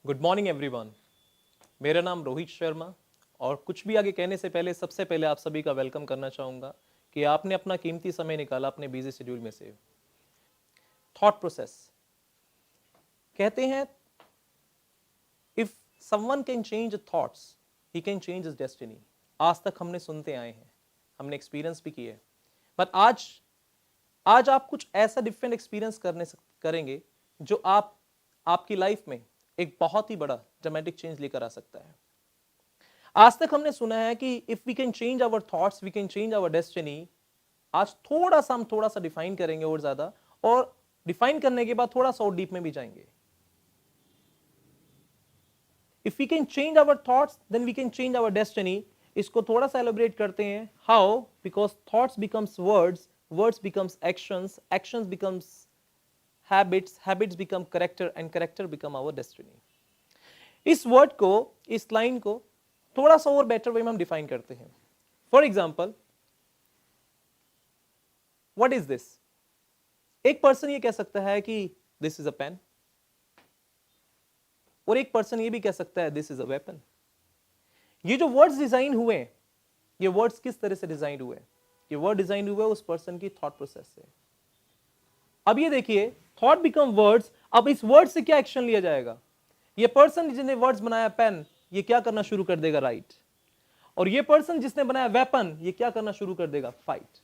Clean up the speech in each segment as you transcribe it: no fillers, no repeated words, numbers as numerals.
Good morning everyone. मेरा नाम रोहित शर्मा और कुछ भी आगे कहने से पहले सबसे पहले आप सभी का वेलकम करना चाहूँगा कि आपने अपना कीमती समय निकाला अपने बिजी शेड्यूल में से। थॉट प्रोसेस कहते हैं if someone can change thoughts he can change his destiny. आज तक हमने सुनते आए हैं, हमने एक्सपीरियंस भी किए, बट आज आप कुछ ऐसा डिफरेंट एक्सपीरियंस करेंगे जो आपकी लाइफ में एक बहुत ही बड़ा ड्रामेटिक चेंज लेकर आ सकता है। आज तक हमने सुना है कि if we can change our thoughts we can change our destiny. आज हम थोड़ा सा डिफाइन करेंगे और ज्यादा, और डिफाइन करने के बाद थोड़ा सा और डीप में भी जाएंगे। If we can change our thoughts then we can change our destiny. इसको थोड़ा सा एलिब्रेट करते हैं। How? Because thoughts becomes words, words becomes actions, actions becomes habits, habits become character and character become our destiny। इस word को, इस line को थोड़ा सा और बेटर वे में हम डिफाइन करते हैं। For example, what is this? एक पर्सन ये कह सकता है कि दिस इज अ पेन, और एक पर्सन ये भी कह सकता है दिस इज अ वेपन। ये जो वर्ड्स डिजाइन हुए, ये वर्ड्स किस तरह से डिजाइन हुए? ये वर्ड डिजाइन हुए उस पर्सन की थॉट प्रोसेस से। अब ये देखिए, थॉट बिकम वर्ड्स। अब इस वर्ड से क्या एक्शन लिया जाएगा? ये पर्सन जिसने वर्ड्स बनाया पेन, ये क्या करना शुरू कर देगा? राइट। और ये पर्सन जिसने बनाया वेपन, ये क्या करना शुरू कर देगा? फाइट।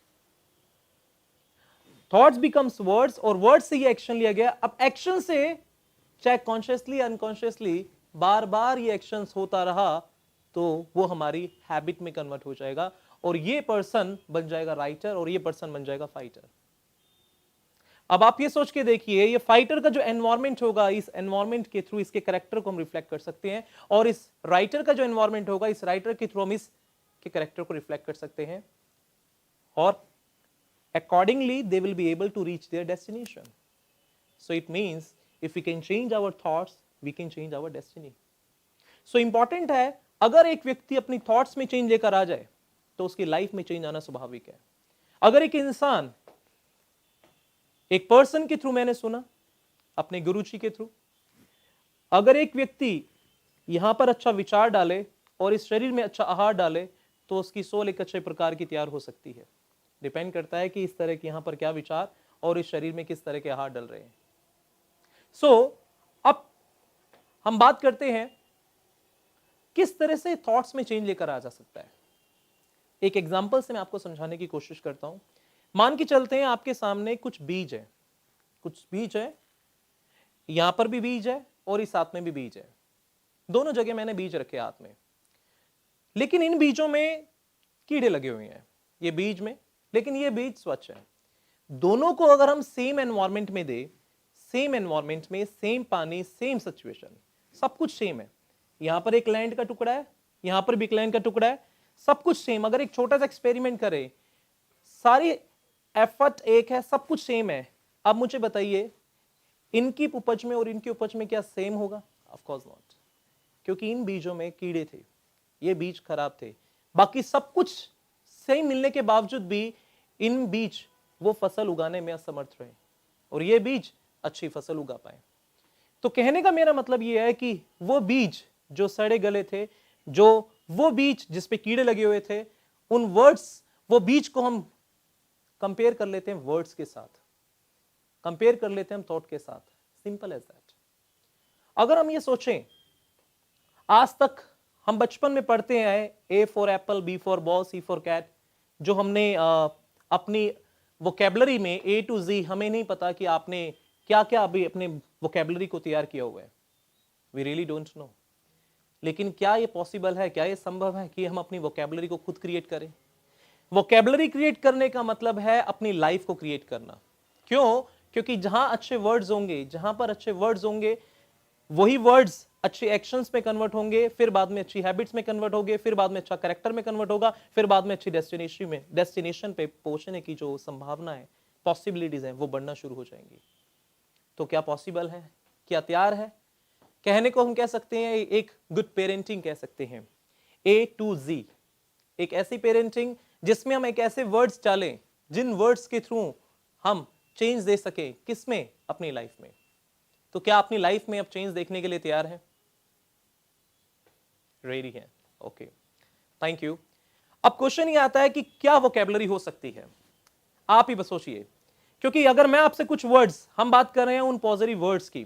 थॉट्स बिकम्स वर्ड्स, और वर्ड से ये एक्शन लिया गया। अब एक्शन से, चाहे कॉन्शियसली अनकॉन्शियसली, बार बार ये एक्शन होता रहा तो वो हमारी हैबिट में कन्वर्ट हो जाएगा, और ये पर्सन बन जाएगा राइटर, और ये पर्सन बन जाएगा फाइटर। अब आप ये सोच के देखिए, ये फाइटर का जो एनवायरनमेंट होगा, इस एनवायरनमेंट के थ्रू इसके कैरेक्टर को हम रिफ्लेक्ट कर सकते हैं, और इस राइटर का जो एनवायरनमेंट होगा, इस राइटर के थ्रू हम इसके कैरेक्टर को रिफ्लेक्ट कर सकते हैं, और accordingly they will be able to reach their destination। so it means if we can change our thoughts we can change our destiny। so important है, अगर एक व्यक्ति अपनी थॉट्स में चेंज लेकर आ जाए तो उसकी लाइफ में चेंज आना स्वाभाविक है। अगर एक इंसान, एक पर्सन के थ्रू मैंने सुना, अपने गुरुजी के थ्रू, अगर एक व्यक्ति यहां पर अच्छा विचार डाले और इस शरीर में अच्छा आहार डाले तो उसकी सोल एक अच्छे प्रकार की तैयार हो सकती है। डिपेंड करता है कि इस तरह के यहां पर क्या विचार और इस शरीर में किस तरह के आहार डल रहे हैं। अब हम बात करते हैं किस तरह से थॉट्स में चेंज लेकर आ जा सकता है। एक एग्जांपल से मैं आपको समझाने की कोशिश करता हूं। मान के चलते हैं आपके सामने कुछ बीज है, यहां पर भी बीज है और इस हाथ में भी बीज है। दोनों जगह मैंने बीज रखे हाथ में, लेकिन इन बीजों में कीड़े लगे हुए हैं, ये बीज में, लेकिन ये बीज स्वच्छ है। दोनों को अगर हम सेम एनवायरनमेंट में दे, सेम एनवायरनमेंट में सेम पानी, सेम सिचुएशन, सब कुछ सेम है। यहां पर एक लैंड का टुकड़ा है, यहां पर भी एक लैंड का टुकड़ा है, सब कुछ सेम। अगर एक छोटा सा एक्सपेरिमेंट करें, सारी एफर्ट एक है, सब कुछ सेम है। अब मुझे बताइए, इनकी उपज में और इनकी उपज में क्या सेम होगा? ऑफ कोर्स नॉट, क्योंकि इन बीजों में कीड़े थे, ये बीज खराब थे। बाकी सब कुछ सेम मिलने के बावजूद भी इन बीज वो फसल उगाने में असमर्थ रहे, और ये बीज अच्छी फसल उगा पाए। तो कहने का मेरा मतलब ये है कि वो बीज जो सड़े गले थे, जो वो बीज जिसपे कीड़े लगे हुए थे, उन वर्ड्स, वो बीज को हम कंपेयर कर लेते हैं वर्ड्स के साथ, कंपेयर कर लेते हैं हम थॉट के साथ। Simple as that. अगर हम ये सोचें, आज तक हम बचपन में पढ़ते आए A for apple, B for ball, C for cat, जो हमने अपनी वोकैबुलरी में ए टू जी, हमें नहीं पता कि आपने क्या क्या अभी अपने वोकैबुलरी को तैयार किया हुआ है। We really don't know. लेकिन क्या ये पॉसिबल है, क्या ये संभव है कि हम अपनी वोकैबुलरी को खुद क्रिएट करें? वोकैबुलरी क्रिएट करने का मतलब है अपनी लाइफ को क्रिएट करना। क्यों? क्योंकि जहां अच्छे वर्ड्स होंगे, जहां पर अच्छे वर्ड्स होंगे, वही वर्ड्स अच्छे एक्शंस में कन्वर्ट होंगे, फिर बाद में अच्छी हैबिट्स में कन्वर्ट होंगे, फिर बाद में अच्छा कैरेक्टर में कन्वर्ट होगा, फिर बाद में अच्छी डेस्टिनेशन पे पहुंचने की जो संभावना है, पॉसिबिलिटीज हैं, वो बढ़ना शुरू हो जाएंगी। तो क्या पॉसिबल है? क्या तैयार है? कहने को हम कह सकते हैं एक गुड पेरेंटिंग कह सकते हैं, ए टू जी। एक ऐसी पेरेंटिंग जिसमें हम एक ऐसे वर्ड्स डालें जिन वर्ड्स के थ्रू हम चेंज दे सके। किसमें? अपनी लाइफ में। तो क्या अपनी लाइफ में अब चेंज देखने के लिए तैयार हैं? रेडी हैं, ओके, थैंक यू। अब क्वेश्चन ये आता है कि क्या वोकैबुलरी हो सकती है, आप ही बस सोचिए, क्योंकि अगर मैं आपसे कुछ वर्ड्स, हम बात कर रहे हैं उन पॉजिटिव वर्ड्स की,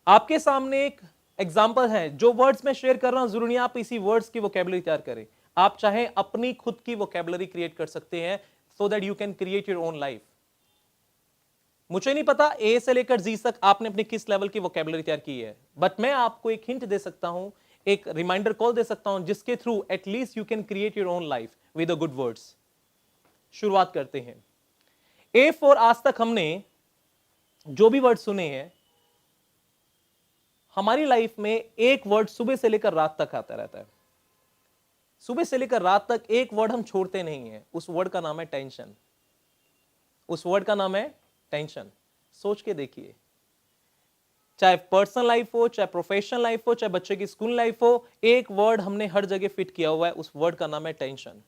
आपके सामने एक एग्जाम्पल है, जो वर्ड्स मैं शेयर कर रहा हूं जरूरी नहीं आप इसी वर्ड्स की वोकैबुलरी तैयार करें, आप चाहे अपनी खुद की वोकैबुलरी क्रिएट कर सकते हैं, so that you can create your own life. मुझे नहीं पता ए से लेकर जी तक आपने अपनी किस लेवल की वोकैबुलरी तैयार की है, बट मैं आपको एक हिंट दे सकता हूं, एक रिमाइंडर कॉल दे सकता हूं, जिसके through at least you can create your own life with a good words. शुरुआत करते हैं। ए फॉर आज तक हमने जो भी वर्ड सुने हैं, हमारी लाइफ में एक वर्ड सुबह से लेकर रात तक आता रहता है। सुबह से लेकर रात तक एक वर्ड हम छोड़ते नहीं है, उस वर्ड का नाम है टेंशन। उस वर्ड का नाम है टेंशन। सोच के देखिए, चाहे पर्सनल लाइफ हो, चाहे प्रोफेशनल लाइफ हो, चाहे बच्चे की स्कूल लाइफ हो, एक वर्ड हमने हर जगह फिट किया हुआ है, उस वर्ड का नाम है टेंशन।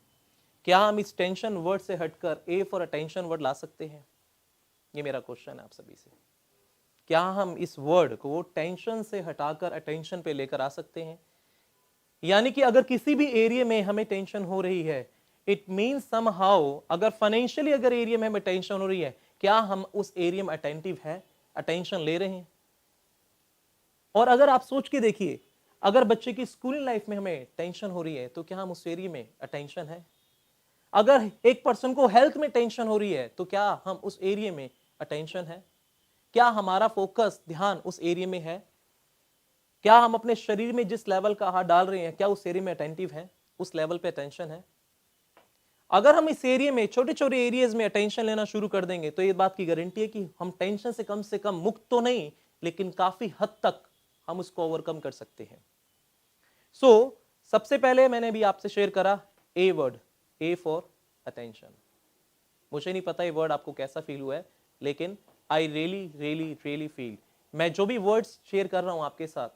क्या हम इस टेंशन वर्ड से हटकर ए फॉर अटेंशन वर्ड ला सकते हैं? ये मेरा क्वेश्चन है आप सभी से। क्या हम इस वर्ड को टेंशन से हटाकर अटेंशन पे लेकर आ सकते हैं? यानी कि अगर किसी भी एरिया में हमें टेंशन हो रही है, इट मीन्स समहाउ, अगर फाइनेंशियली अगर एरिया में हमें टेंशन हो रही है, क्या हम उस एरिया में अटेंटिव है, अटेंशन ले रहे हैं? और अगर आप सोच के देखिए, अगर बच्चे की स्कूल लाइफ में हमें टेंशन हो रही है, तो क्या हम उस एरिया में अटेंशन है? अगर एक पर्सन को हेल्थ में टेंशन हो रही है, तो क्या हम उस एरिया में अटेंशन है? क्या हमारा फोकस, ध्यान उस एरिया में है? क्या हम अपने शरीर में जिस लेवल का हाथ डाल रहे हैं, क्या उस एरिया में अटेंटिव है, उस लेवल पे अटेंशन है? अगर हम इस एरिया में, छोटे छोटे एरियाज में अटेंशन लेना शुरू कर देंगे, तो ये बात की गारंटी है कि हम टेंशन से कम मुक्त तो नहीं, लेकिन काफी हद तक हम उसको ओवरकम कर सकते हैं। सो सबसे पहले मैंने भी आपसे शेयर करा a word, A for attention. मुझे नहीं पता ये वर्ड आपको कैसा फील हुआ है, लेकिन I really really really feel, मैं जो भी वर्ड्स शेयर कर रहा हूं आपके साथ,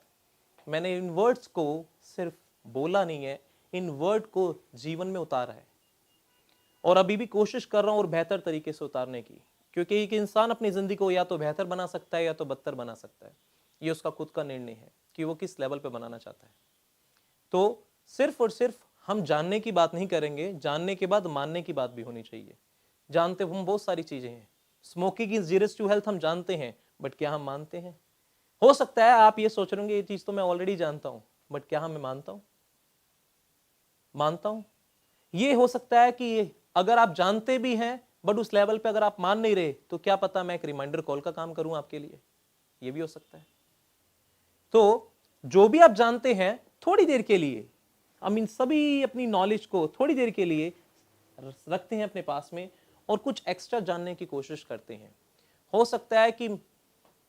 मैंने इन वर्ड्स को सिर्फ बोला नहीं है, इन वर्ड को जीवन में उतारा है, और अभी भी कोशिश कर रहा हूं और बेहतर तरीके से उतारने की, क्योंकि एक इंसान अपनी जिंदगी को या तो बेहतर बना सकता है या तो बदतर बना सकता है। ये उसका खुद का निर्णय है कि वो किस लेवल पे बनाना चाहता है। तो सिर्फ और सिर्फ हम जानने की बात नहीं करेंगे, जानने के बाद मानने की बात भी होनी चाहिए। जानते हम बहुत सारी चीजें हैं, smoking is injurious to health हम जानते हैं, बट क्या हम मानते हैं? हो सकता है आप ये सोच रहे होंगे ये चीज तो मैं ऑलरेडी जानता हूं, बट क्या मैं मानता हूं? मानता हूं? ये हो सकता है कि अगर आप जानते भी हैं, बट उस लेवल पे अगर आप मान नहीं रहे, तो क्या पता मैं एक रिमाइंडर कॉल का काम करूं आपके लिए, ये भी हो सकता है। तो जो भी आप जानते हैं, थोड़ी देर के लिए हम इन सभी अपनी नॉलेज को थोड़ी देर के लिए रखते हैं अपने पास में, और कुछ एक्स्ट्रा जानने की कोशिश करते हैं। हो सकता है कि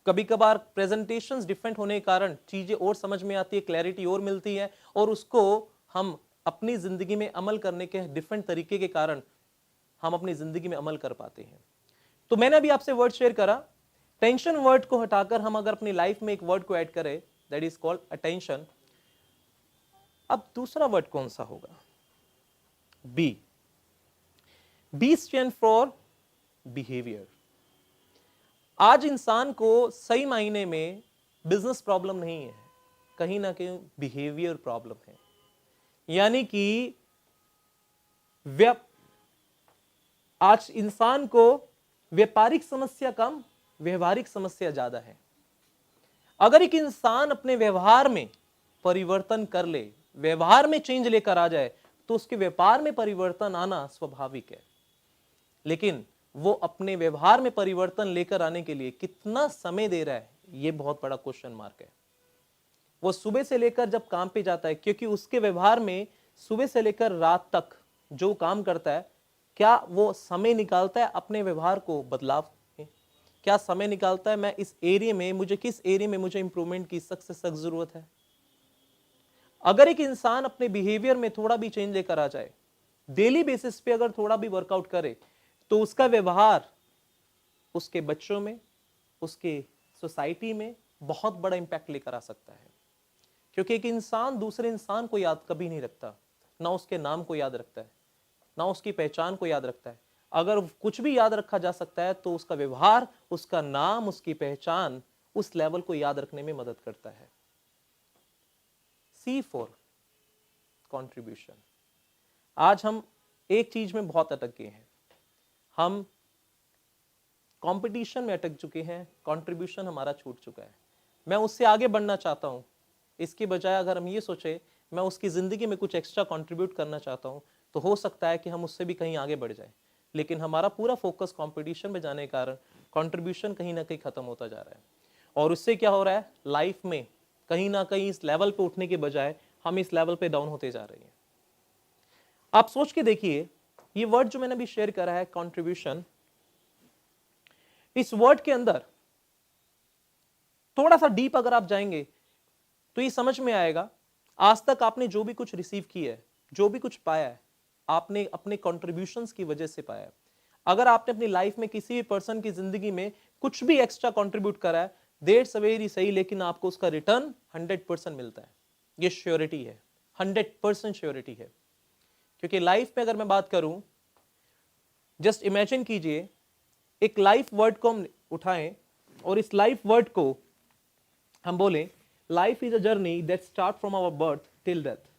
कभी कभार प्रेजेंटेशंस डिफरेंट होने के कारण चीजें और समझ में आती है, क्लैरिटी और मिलती है, और उसको हम अपनी जिंदगी में अमल करने के डिफरेंट तरीके के कारण हम अपनी जिंदगी में अमल कर पाते हैं। तो मैंने अभी आपसे वर्ड शेयर करा, टेंशन वर्ड को हटाकर हम अगर अपनी लाइफ में एक वर्ड को ऐड करें, दैट इज कॉल्ड अटेंशन। अब दूसरा वर्ड कौन सा होगा? B. B stand for behaviour. आज इंसान को सही मायने में बिजनेस प्रॉब्लम नहीं है, कहीं ना कहीं बिहेवियर प्रॉब्लम है। यानी कि आज इंसान को व्यापारिक समस्या कम, व्यवहारिक समस्या ज्यादा है। अगर एक इंसान अपने व्यवहार में परिवर्तन कर ले, व्यवहार में चेंज लेकर आ जाए, तो उसके व्यापार में परिवर्तन आना स्वाभाविक है। लेकिन वो अपने व्यवहार में परिवर्तन लेकर आने के लिए कितना समय दे रहा है, ये बहुत बड़ा क्वेश्चन मार्क है। वो सुबह से लेकर जब काम पे जाता है, क्योंकि उसके व्यवहार में सुबह से लेकर रात तक जो काम करता है, क्या वो समय निकालता है अपने व्यवहार को बदलाव में? क्या समय निकालता है मैं इस एरिया में, मुझे किस एरिया में मुझे इंप्रूवमेंट की सख्त से सख्त जरूरत है? अगर एक इंसान अपने बिहेवियर में थोड़ा भी चेंज लेकर आ जाए, डेली बेसिस पे अगर थोड़ा भी वर्कआउट करे, तो उसका व्यवहार उसके बच्चों में, उसके सोसाइटी में बहुत बड़ा इंपैक्ट लेकर आ सकता है। क्योंकि एक इंसान दूसरे इंसान को याद कभी नहीं रखता, ना उसके नाम को याद रखता है, ना उसकी पहचान को याद रखता है। अगर कुछ भी याद रखा जा सकता है, तो उसका व्यवहार, उसका नाम, उसकी पहचान उस लेवल को याद रखने में मदद करता है। C for contribution. आज हम एक चीज में बहुत अटक गए हैं, हम कंपटीशन में अटक चुके हैं, कंट्रीब्यूशन हमारा छूट चुका है। मैं उससे आगे बढ़ना चाहता हूं, इसके बजाय अगर हम ये सोचे मैं उसकी जिंदगी में कुछ एक्स्ट्रा कंट्रीब्यूट करना चाहता हूं, तो हो सकता है कि हम उससे भी कहीं आगे बढ़ जाए। लेकिन हमारा पूरा फोकस कंपटीशन में जाने के कारण कंट्रीब्यूशन कहीं ना कहीं खत्म होता जा रहा है। और उससे क्या हो रहा है, लाइफ में कहीं ना कहीं इस लेवल पे उठने के बजाय हम इस लेवल पे डाउन होते जा रहे हैं। आप सोच के देखिए, ये वर्ड जो मैंने अभी शेयर करा है कंट्रीब्यूशन, इस वर्ड के अंदर थोड़ा सा डीप अगर आप जाएंगे तो ये समझ में आएगा, आज तक आपने जो भी कुछ रिसीव किया है, जो भी कुछ पाया है, आपने अपने कंट्रीब्यूशंस की वजह से पाया है। अगर आपने अपनी लाइफ में किसी भी पर्सन की जिंदगी में कुछ भी एक्स्ट्रा कंट्रीब्यूट करा है, देर सवेर ही सही, लेकिन आपको उसका रिटर्न 100% मिलता है। ये श्योरिटी है, 100% श्योरिटी है। क्योंकि लाइफ में अगर मैं बात करूं, जस्ट इमेजिन कीजिए, एक लाइफ वर्ड को हम उठाएं और इस लाइफ वर्ड को हम बोलें, life is a journey that start from our birth till death.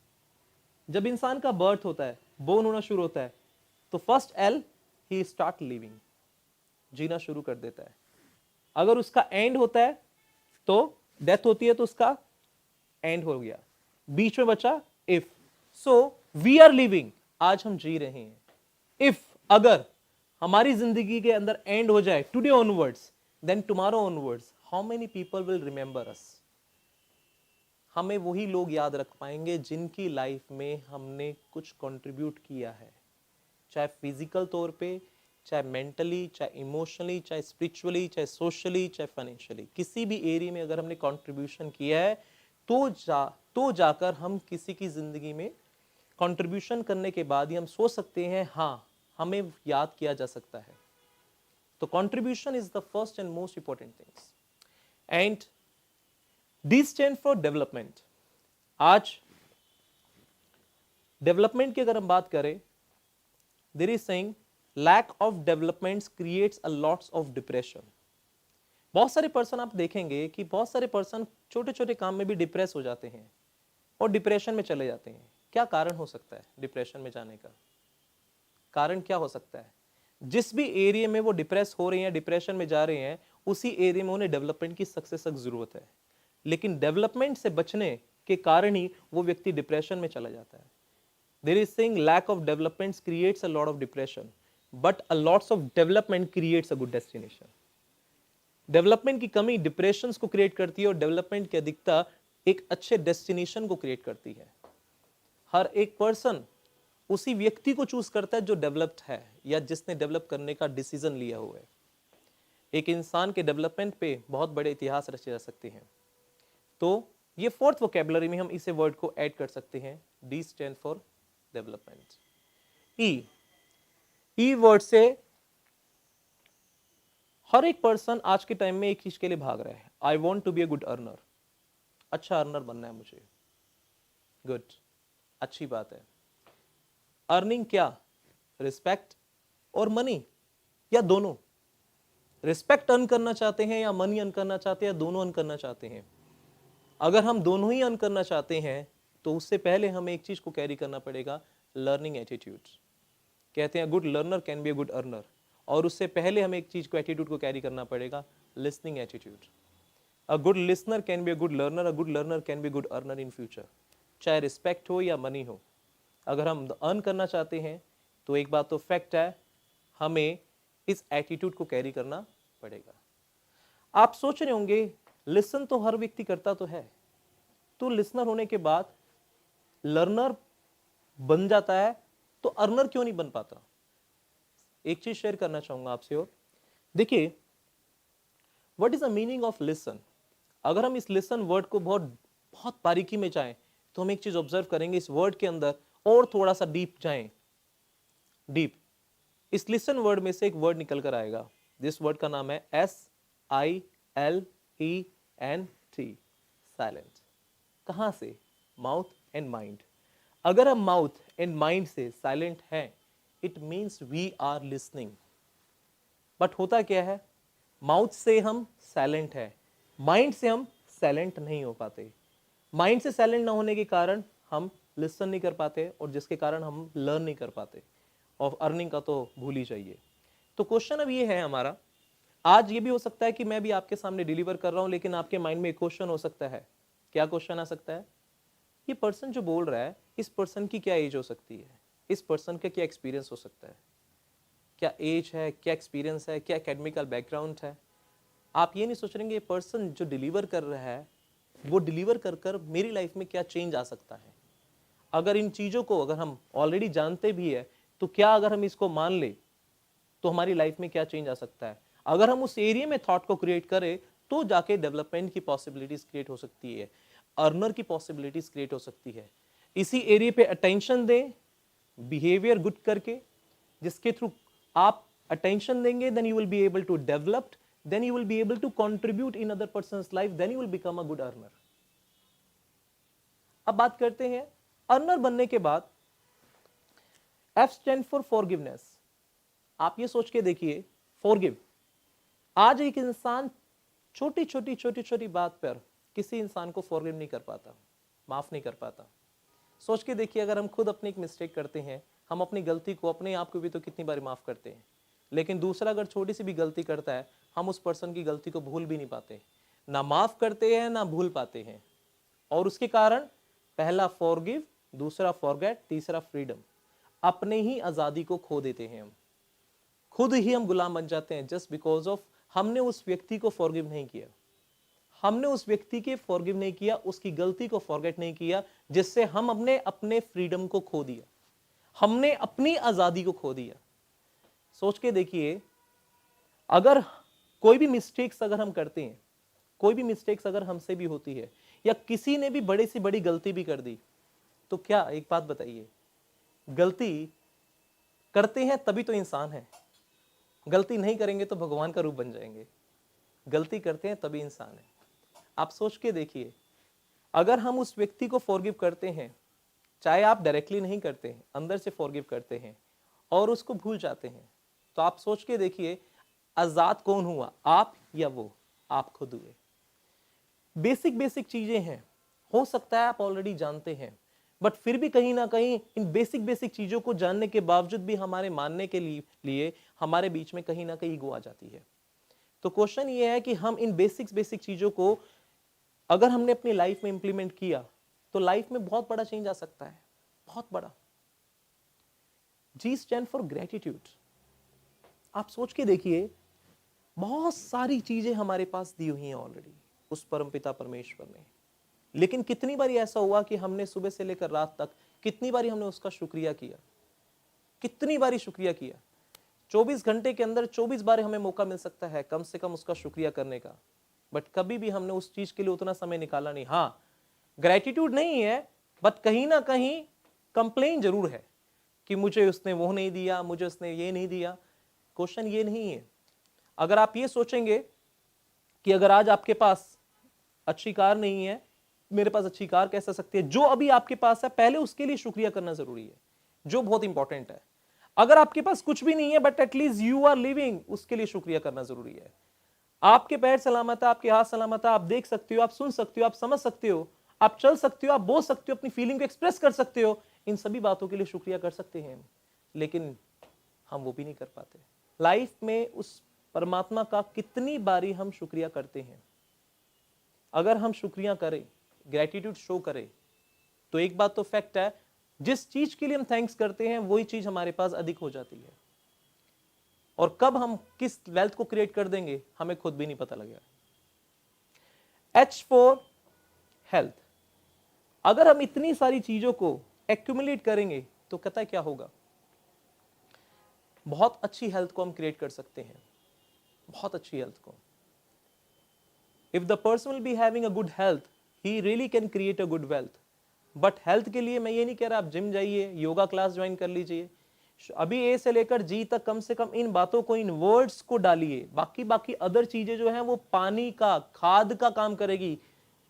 जब इंसान का बर्थ होता है, बोर्न होना शुरू होता है, तो फर्स्ट एल ही स्टार्ट लिविंग, जीना शुरू कर देता है। अगर उसका एंड होता है तो डेथ होती है, तो उसका एंड हो गया, बीच में बचा if. So we are living, आज हम जी रहे हैं। इफ अगर हमारी जिंदगी के अंदर एंड हो जाए today onwards, then tomorrow onwards how many people will remember us. हमें वही लोग याद रख पाएंगे जिनकी लाइफ में हमने कुछ कंट्रीब्यूट किया है, चाहे फिजिकल तौर पे, चाहे मेंटली, चाहे इमोशनली, चाहे स्पिरिचुअली, चाहे सोशली, चाहे फाइनेंशियली। किसी भी एरिया में अगर हमने कंट्रीब्यूशन किया है तो जाकर हम किसी की जिंदगी में कंट्रीब्यूशन करने के बाद ही हम सोच सकते हैं हाँ, हमें याद किया जा सकता है। तो contribution is the first and most important things. And D stand for development. आज डेवलपमेंट की अगर हम बात करें, there is saying lack of development creates a lots of depression. बहुत सारे पर्सन आप देखेंगे कि बहुत सारे पर्सन छोटे छोटे काम में भी डिप्रेस हो जाते हैं और डिप्रेशन में चले जाते हैं। क्या कारण हो सकता है डिप्रेशन में जाने का? कारण क्या हो सकता है? जिस भी एरिया में वो डिप्रेस हो रहे हैं, डिप्रेशन में जा रहे हैं, उसी एरिया में उन्हें डेवलपमेंट की सक्सेस की जरूरत है। लेकिन डेवलपमेंट से बचने के कारण ही वो व्यक्ति डिप्रेशन में चला जाता है। There is saying lack of development creates a lot of depression, but a lots of development creates a good destination. Development की कमी डिप्रेशन को क्रिएट करती है और डेवलपमेंट की अधिकता एक अच्छे डेस्टिनेशन को क्रिएट करती है। हर एक पर्सन उसी व्यक्ति को चूज करता है जो डेवलप्ड है या जिसने डेवलप करने का डिसीजन लिया हुआ है। एक इंसान के डेवलपमेंट पे बहुत बड़े इतिहास रचे जा सकते हैं। तो ये फोर्थ वोकेबलरी में हम इसे वर्ड को ऐड कर सकते हैं। D stand for development. E word से हर एक पर्सन आज के टाइम में एक चीज के लिए भाग रहा है, I want to be a good earner. अच्छा अर्नर बनना है मुझे, गुड, अच्छी बात है। अर्निंग क्या? रिस्पेक्ट और मनी, या दोनों? रिस्पेक्ट अर्न करना चाहते हैं या मनी अर्न करना चाहते हैं, या दोनों अर्न करना चाहते हैं? अगर हम दोनों ही अर्न करना चाहते हैं तो उससे पहले हमें एक चीज को कैरी करना पड़ेगा, लर्निंग एटीट्यूड। कहते हैं good learner can be a good earner, और उससे पहले हमें एक चीज को एटीट्यूड को कैरी करना पड़ेगा, listening attitude. A good listener can be a good learner, a good learner can be good earner in future. चाहे रिस्पेक्ट हो या मनी हो, अगर हम अर्न करना चाहते हैं तो एक बात तो फैक्ट है, हमें इस एटीट्यूड को कैरी करना पड़ेगा। आप सोच रहे होंगे लिसन तो हर व्यक्ति करता तो है, तो लिसनर होने के बाद लर्नर बन जाता है, तो अर्नर क्यों नहीं बन पाता? एक चीज शेयर करना चाहूंगा आपसे। और देखिए, what is the meaning of listen? अगर हम इस लिसन वर्ड को बहुत बहुत बारीकी में जाएं तो हम एक चीज ऑब्जर्व करेंगे, इस वर्ड के अंदर और थोड़ा सा डीप जाएं, डीप, इस लिसन वर्ड में से एक वर्ड निकल कर आएगा, जिस वर्ड का नाम है SILENT, साइलेंट। कहां से? Mouth and mind. अगर हम माउथ एंड माइंड से साइलेंट हैं, it means we are listening. But होता क्या है, माउथ से हम साइलेंट है, माइंड से हम साइलेंट नहीं हो पाते। माइंड से साइलेंट ना होने के कारण हम लिसन नहीं कर पाते और जिसके कारण हम लर्न नहीं कर पाते, और अर्निंग का तो भूल ही चाहिए। तो क्वेश्चन अब ये है हमारा, आज ये भी हो सकता है कि मैं भी आपके सामने डिलीवर कर रहा हूं, लेकिन आपके माइंड में एक क्वेश्चन हो सकता है। क्या क्वेश्चन आ सकता है? ये पर्सन जो बोल रहा है, इस पर्सन की क्या एज हो सकती है, इस पर्सन का क्या एक्सपीरियंस हो सकता है, क्या एज है, क्या एक्सपीरियंस है, क्या एकेडमिकल बैकग्राउंड है। आप ये नहीं सोच रहे ये पर्सन जो डिलीवर कर रहा है वो डिलीवर कर कर मेरी लाइफ में क्या चेंज आ सकता है। अगर इन चीज़ों को अगर हम ऑलरेडी जानते भी है तो क्या अगर हम इसको मान ले तो हमारी लाइफ में क्या चेंज आ सकता है। अगर हम उस एरिया में थॉट को क्रिएट करें तो जाके डेवलपमेंट की पॉसिबिलिटीज क्रिएट हो सकती है, अर्नर की पॉसिबिलिटीज क्रिएट हो सकती है। इसी एरिया पे अटेंशन दें, बिहेवियर गुड करके, जिसके थ्रू आप अटेंशन देंगे, then you will be able to develop, then you will be able to contribute in other person's life, then you will become a good earner। अब बात करते हैं earner बनने के बाद। F stand for forgiveness। आप ये सोच के देखिए, forgive। आज एक इंसान छोटी छोटी बात पर किसी इंसान को forgive नहीं कर पाता, माफ नहीं कर पाता। सोच के देखिए, अगर हम खुद अपनी एक मिस्टेक करते हैं, हम अपनी गलती को, अपने आप को भी तो कितनी बार माफ करते हैं, लेकिन दूसरा अगर छोटी सी भी गलती करता है, हम उस पर्सन की गलती को भूल भी नहीं पाते, ना माफ करते हैं ना भूल पाते हैं। और उसके कारण पहला फॉरगिव, दूसरा फॉरगेट, तीसरा फ्रीडम। अपने ही आजादी को खो देते हैं हम, खुद ही हम गुलाम बन जाते हैं, जस्ट बिकॉज ऑफ हमने उस व्यक्ति को फॉरगिव नहीं किया, हमने उस व्यक्ति के फॉरगिव नहीं किया, उसकी गलती को फॉरगेट नहीं किया, जिससे हम अपने फ्रीडम को खो दिया, हमने अपनी आजादी को खो दिया। सोच के देखिए, अगर कोई भी मिस्टेक्स अगर हम करते हैं, कोई भी मिस्टेक्स अगर हमसे भी होती है, या किसी ने भी बड़े से बड़ी गलती भी कर दी, तो क्या, एक बात बताइए, गलती करते हैं तभी तो इंसान है, गलती नहीं करेंगे तो भगवान का रूप बन जाएंगे। गलती करते हैं तभी इंसान है। आप सोच के देखिए, अगर हम उस व्यक्ति को फॉरगिव करते हैं, चाहे आप डायरेक्टली नहीं करते हैं, अंदर से फॉरगिव करते हैं और उसको भूल जाते हैं, तो आप सोच के देखिए, आजाद कौन हुआ, आप या वो? आप खुद हुए। बेसिक चीजें हैं, हो सकता है आप ऑलरेडी जानते हैं, बट फिर भी कहीं ना कहीं इन बेसिक चीजों को जानने के बावजूद भी हमारे मानने के लिए हमारे बीच में कहीं ना कहीं ईगो आ जाती है। तो क्वेश्चन ये है कि हम इन बेसिक चीजों को अगर हमने अपनी लाइफ में इंप्लीमेंट किया तो लाइफ में बहुत बड़ा चेंज आ सकता है, बहुत बड़ा। G stand for gratitude. आप सोच के देखिए, बहुत सारी चीजें हमारे पास दी हुई हैं ऑलरेडी उस परमपिता परमेश्वर ने, लेकिन कितनी बार ऐसा हुआ कि हमने सुबह से लेकर रात तक कितनी बारी हमने उसका शुक्रिया किया, कितनी बारी शुक्रिया किया। 24 घंटे के अंदर 24 बार हमें मौका मिल सकता है कम से कम उसका शुक्रिया करने का, बट कभी भी हमने उस चीज के लिए उतना समय निकाला नहीं। हाँ, ग्रेटिट्यूड नहीं है, बट कहीं ना कहीं कंप्लेन जरूर है कि मुझे उसने वो नहीं दिया, मुझे उसने ये नहीं दिया। क्वेश्चन ये नहीं है। अगर आप ये सोचेंगे कि अगर आज आपके पास अच्छी कार नहीं है, मेरे पास अच्छी कार कैसे सकती है, जो अभी आपके पास है पहले उसके लिए शुक्रिया करना जरूरी है, जो बहुत इंपॉर्टेंट है। अगर आपके पास कुछ भी नहीं है but at least you are living, उसके लिए शुक्रिया करना जरूरी है। आपके पैर सलामत है, आपके हाथ सलामत है, आप देख सकते हो, आप सुन सकते हो, आप समझ सकते हो, आप चल सकते हो, आप बोल सकते हो, अपनी फीलिंग को एक्सप्रेस कर सकते हो, इन सभी बातों के लिए शुक्रिया कर सकते हैं, लेकिन हम वो भी नहीं कर पाते। लाइफ में उस परमात्मा का कितनी बारी हम शुक्रिया करते हैं। अगर हम शुक्रिया करें, ग्रेटिट्यूड शो करें, तो एक बात तो फैक्ट है, जिस चीज के लिए हम थैंक्स करते हैं वही चीज हमारे पास अधिक हो जाती है, और कब हम किस वेल्थ को क्रिएट कर देंगे हमें खुद भी नहीं पता लगेगा। H for health. अगर हम इतनी सारी चीजों को एक्यूमुलेट करेंगे तो पता है क्या होगा, बहुत अच्छी हेल्थ को हम क्रिएट कर सकते हैं, बहुत अच्छी हेल्थ को। If the person will be having a good health, he really can create a good wealth. But health के लिए मैं ये नहीं कह रहा आप जिम जाइए, योगा क्लास ज्वाइन कर लीजिए, अभी ए से लेकर जी तक कम से कम इन बातों को, इन वर्ड्स को डालिए। बाकी अदर चीजें जो हैं वो पानी का, खाद का काम करेगी।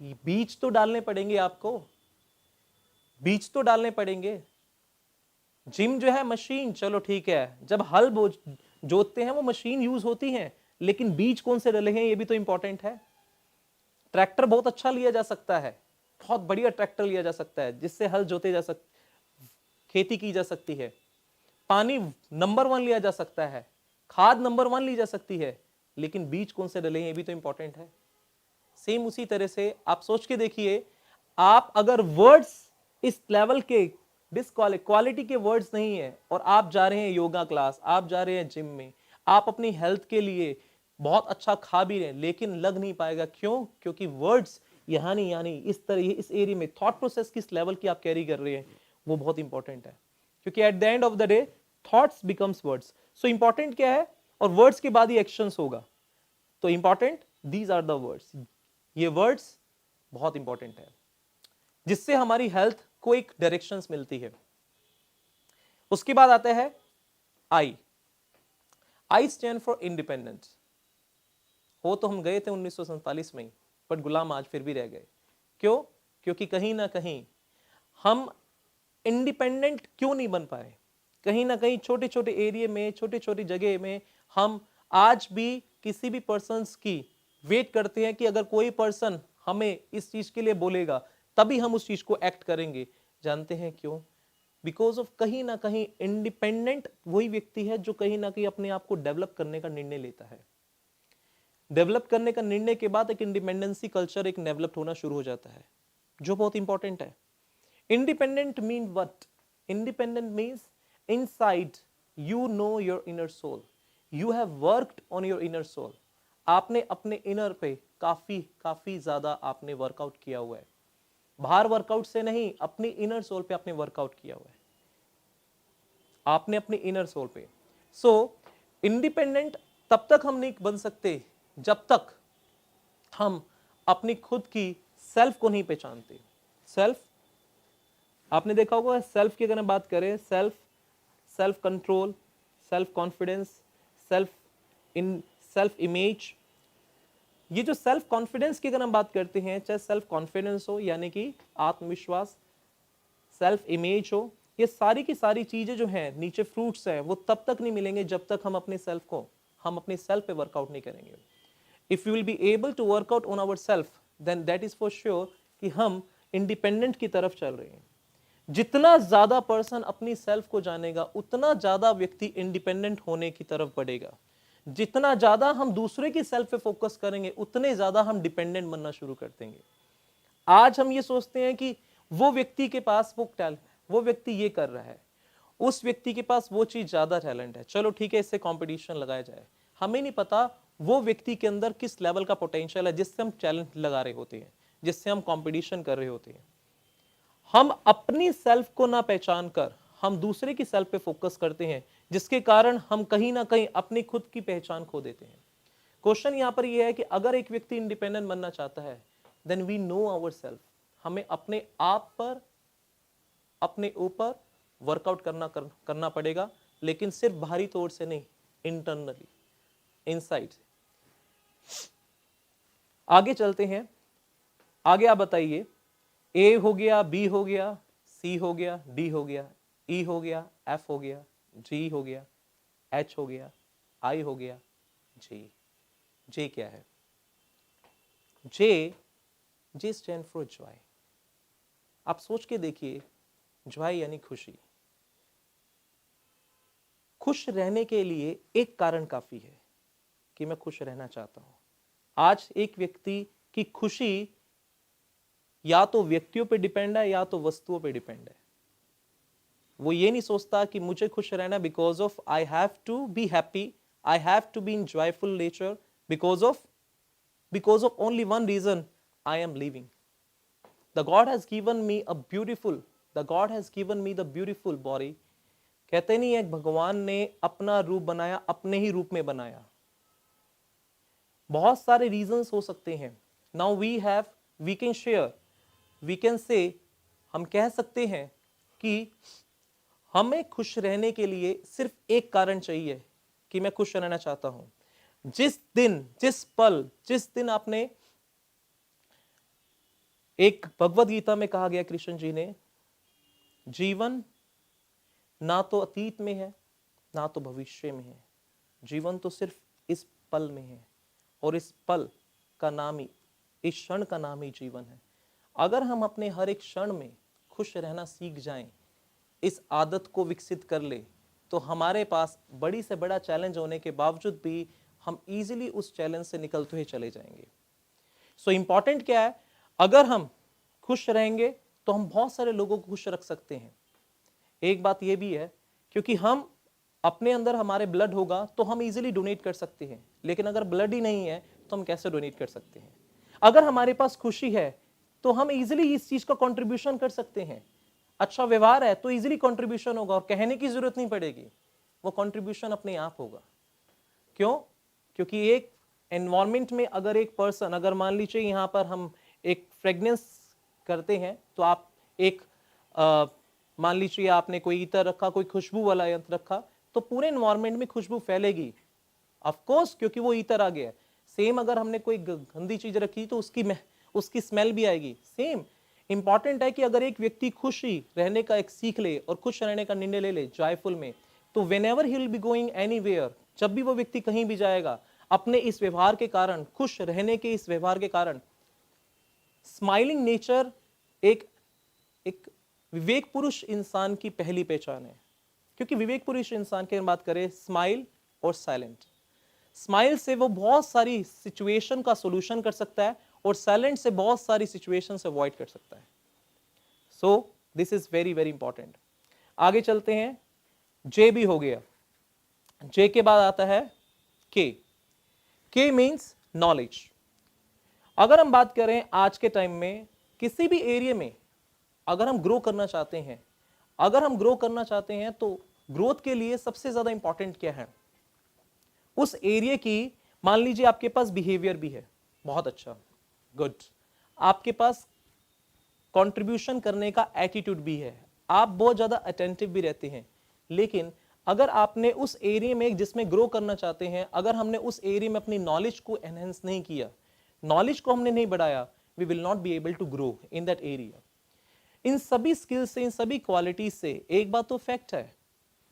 बीज तो डालने पड़ेंगे आपको, बीज तो डालने पड़ेंगे। जिम जो है मशीन, चलो ठीक है, जब हल जोतते हैं वो मशीन यूज होती है, लेकिन बीज कौन से डले हैं ये भी तो इंपॉर्टेंट है। ट्रैक्टर बहुत अच्छा लिया जा सकता है, बहुत बढ़िया ट्रैक्टर लिया जा सकता है जिससे हल जोते जा सक खेती की जा सकती है। पानी नंबर 1 लिया जा सकता है, खाद नंबर 1 ली जा सकती है, लेकिन बीज कौन से डले हैं ये भी तो इंपॉर्टेंट है। सेम उसी तरह से आप सोच के देखिए, आप अगर वर्ड्स इस लेवल के क्वालिटी के वर्ड्स नहीं है और आप जा रहे हैं योगा क्लास, आप जा रहे हैं जिम में, आप अपनी हेल्थ के लिए बहुत अच्छा खा भी रहे हैं, लेकिन लग नहीं पाएगा। क्यों? क्योंकि वर्ड्स यानी इस तरह इस एरिया में थॉट प्रोसेस किस लेवल की आप कैरी कर रहे हैं वो बहुत इंपॉर्टेंट है। क्योंकि at the end of the day thoughts becomes words. So important क्या है? और वर्ड्स के बाद ही एक्शंस होगा, तो important these are the words. ये वर्ड्स बहुत इंपॉर्टेंट है जिससे हमारी हेल्थ को एक डायरेक्शंस मिलती है। उसके बाद आता है आई स्टैंड फॉर इंडिपेंडेंस। हो तो हम गए थे 1947 में ही, बट गुलाम आज फिर भी रह गए। क्यों? क्योंकि कहीं ना कहीं हम इंडिपेंडेंट क्यों नहीं बन पाए? कहीं ना कहीं छोटे छोटे एरिया में, छोटी छोटी जगह में हम आज भी किसी भी पर्सन की वेट करते हैं कि अगर कोई पर्सन हमें इस चीज के लिए बोलेगा तभी हम उस चीज को एक्ट करेंगे। जानते हैं क्यों? बिकॉज ऑफ कहीं ना कहीं इंडिपेंडेंट वही व्यक्ति है जो कहीं ना कहीं अपने आप को डेवलप करने का निर्णय लेता है। डेवलप करने का निर्णय के बाद एक इंडिपेंडेंसी कल्चर एक डेवलप होना शुरू हो जाता है, जो बहुत इंपॉर्टेंट है। Independent mean what? Independent means inside you know your inner soul, you have worked on your inner soul. आपने अपने इनर पे काफी ज्यादा आपने वर्कआउट किया हुआ है। बाहर वर्कआउट से नहीं, अपनी इनर सोल पे आपने वर्कआउट किया हुआ है, आपने अपनी इनर सोल पे। सो इंडिपेंडेंट तब तक हम नहीं बन सकते जब तक हम अपनी खुद की सेल्फ को नहीं पहचानते। सेल्फ, आपने देखा होगा, सेल्फ की अगर बात करें, self control, self confidence, self image. ये जो सेल्फ कॉन्फिडेंस की अगर हम बात करते हैं, चाहे सेल्फ कॉन्फिडेंस हो यानी कि आत्मविश्वास, सेल्फ इमेज हो, ये सारी की सारी चीजें जो हैं नीचे फ्रूट्स हैं, वो तब तक नहीं मिलेंगे जब तक हम अपने सेल्फ पे वर्कआउट नहीं करेंगे। If you will be able to work out on our self, then that is for sure कि हम इंडिपेंडेंट की तरफ चल रहे हैं। जितना ज्यादा पर्सन अपनी सेल्फ को जानेगा उतना ज्यादा व्यक्ति इंडिपेंडेंट होने की तरफ बढ़ेगा। जितना ज्यादा हम दूसरे की सेल्फ पे फोकस करेंगे उतने ज्यादा हम डिपेंडेंट बनना शुरू कर देंगे। आज हम ये सोचते हैं कि वो व्यक्ति के पास वो टैलेंट, वो व्यक्ति ये कर रहा है, उस व्यक्ति के पास वो चीज ज्यादा टैलेंट है, चलो ठीक है इससे कंपटीशन लगाया जाए। हमें नहीं पता वो व्यक्ति के अंदर किस लेवल का पोटेंशियल है जिससे हम चैलेंज लगा रहे होते हैं, जिससे हम कंपटीशन कर रहे होते हैं। हम अपनी सेल्फ को ना पहचान कर हम दूसरे की सेल्फ पे फोकस करते हैं, जिसके कारण हम कहीं ना कहीं अपनी खुद की पहचान खो देते हैं। क्वेश्चन यहां पर यह है कि अगर एक व्यक्ति इंडिपेंडेंट बनना चाहता है, then we know our self. हमें अपने आप पर, अपने ऊपर वर्कआउट करना पड़ेगा, लेकिन सिर्फ बाहरी तौर से नहीं, इंटरनली, इनसाइड। आगे चलते हैं। आगे आप बताइए, ए हो गया, बी हो गया, सी हो गया, डी हो गया, ई हो गया, एफ हो गया, जी हो गया, एच हो गया, आई हो गया, जे। जे क्या है? जे स्टैंड फॉर जॉय। आप सोच के देखिए, जॉय यानी खुशी। खुश रहने के लिए एक कारण काफी है कि मैं खुश रहना चाहता हूं। आज एक व्यक्ति की खुशी या तो व्यक्तियों पे डिपेंड है या तो वस्तुओं पे डिपेंड है। वो ये नहीं सोचता कि मुझे खुश रहना because of I have to be happy, I have to be in joyful nature, because of only one reason, I am living. The god has given me a beautiful, the god has given me the beautiful body. कहते नहीं है भगवान ने अपना रूप बनाया, अपने ही रूप में बनाया। बहुत सारे रीजंस हो सकते हैं। Now we can share, we can say, हम कह सकते हैं कि हमें खुश रहने के लिए सिर्फ एक कारण चाहिए कि मैं खुश रहना चाहता हूं। जिस दिन आपने, एक भगवद गीता में कहा गया कृष्ण जी ने, जीवन ना तो अतीत में है ना तो भविष्य में है, जीवन तो सिर्फ इस पल में है, और इस पल का नाम ही, इस क्षण का नाम ही जीवन है। अगर हम अपने हर एक क्षण में खुश रहना सीख जाएं, इस आदत को विकसित कर ले, तो हमारे पास बड़ी से बड़ा चैलेंज होने के बावजूद भी हम इजीली उस चैलेंज से निकलते हुए चले जाएंगे। सो इंपॉर्टेंट क्या है, अगर हम खुश रहेंगे तो हम बहुत सारे लोगों को खुश रख सकते हैं। एक बात यह भी है, क्योंकि हम अपने अंदर हमारे ब्लड होगा तो हम इजीली डोनेट कर सकते हैं, लेकिन अगर ब्लड ही नहीं है तो हम कैसे डोनेट कर सकते हैं। अगर हमारे पास खुशी है तो हम इजीली इस चीज का कंट्रीब्यूशन कर सकते हैं। अच्छा व्यवहार है तो इजीली कंट्रीब्यूशन होगा और कहने की जरूरत नहीं पड़ेगी, वो कंट्रीब्यूशन अपने आप होगा। क्यों? क्योंकि एक एनवायरमेंट में अगर एक पर्सन, अगर मान लीजिए यहां पर हम एक फ्रेगनेंस करते हैं, तो आप एक मान लीजिए आपने कोई इत्र रखा, कोई खुशबू वाला यंत्र रखा, तो पूरे एनवायरमेंट में खुशबू फैलेगी ऑफ कोर्स, क्योंकि वो इत्र आ गया। सेम अगर हमने कोई गंदी चीज रखी तो उसकी स्मेल भी आएगी। सेम इंपॉर्टेंट है कि अगर एक व्यक्ति खुशी रहने का एक सीख ले और खुश रहने का निर्णय ले ले जॉयफुल में, तो whenever he will be going anywhere, जब भी वो व्यक्ति कहीं भी जाएगा, अपने इस व्यवहार के कारण, खुश रहने के इस व्यवहार के कारण, स्माइलिंग नेचर एक विवेक पुरुष इंसान की पहली पहचान है। क्योंकि विवेक पुरुष इंसान की बात करें, स्माइल और साइलेंट, स्माइल से वो बहुत सारी सिचुएशन का सॉल्यूशन कर सकता है और साइलेंट से बहुत सारी सिचुएशन से अवॉइड कर सकता है। So this is very very important. आगे चलते हैं, जे भी हो गया। जे के बाद आता है के। के मीन्स नॉलेज। अगर हम बात करें आज के टाइम में किसी भी एरिया में अगर हम ग्रो करना चाहते हैं, तो ग्रोथ के लिए सबसे ज्यादा इंपॉर्टेंट क्या है? उस एरिया की, मान लीजिए आपके पास बिहेवियर भी है बहुत अच्छा, गुड, आपके पास कंट्रीब्यूशन करने का एटीट्यूड भी है, आप बहुत ज्यादा अटेंटिव भी रहते हैं, लेकिन अगर आपने उस एरिया में जिसमें ग्रो करना चाहते हैं, अगर हमने उस एरिया में अपनी नॉलेज को एनहेंस नहीं किया, नॉलेज को हमने नहीं बढ़ाया, we will not be able to grow in that area. इन सभी स्किल्स से, इन सभी क्वालिटीज से एक बात तो फैक्ट है,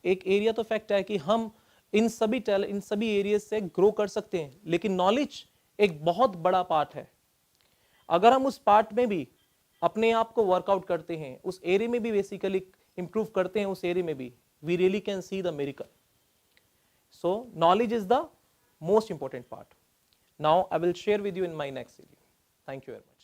एक एरिया तो फैक्ट है कि हम इन सभी एरिया से ग्रो कर सकते हैं, लेकिन नॉलेज एक बहुत बड़ा पार्ट है। अगर हम उस पार्ट में भी अपने आप को वर्कआउट करते हैं, उस एरिया में भी बेसिकली इंप्रूव करते हैं, उस एरिया में भी we really can see the miracle. So knowledge is the most important part. Now I will share with you in my next series. Thank you very much.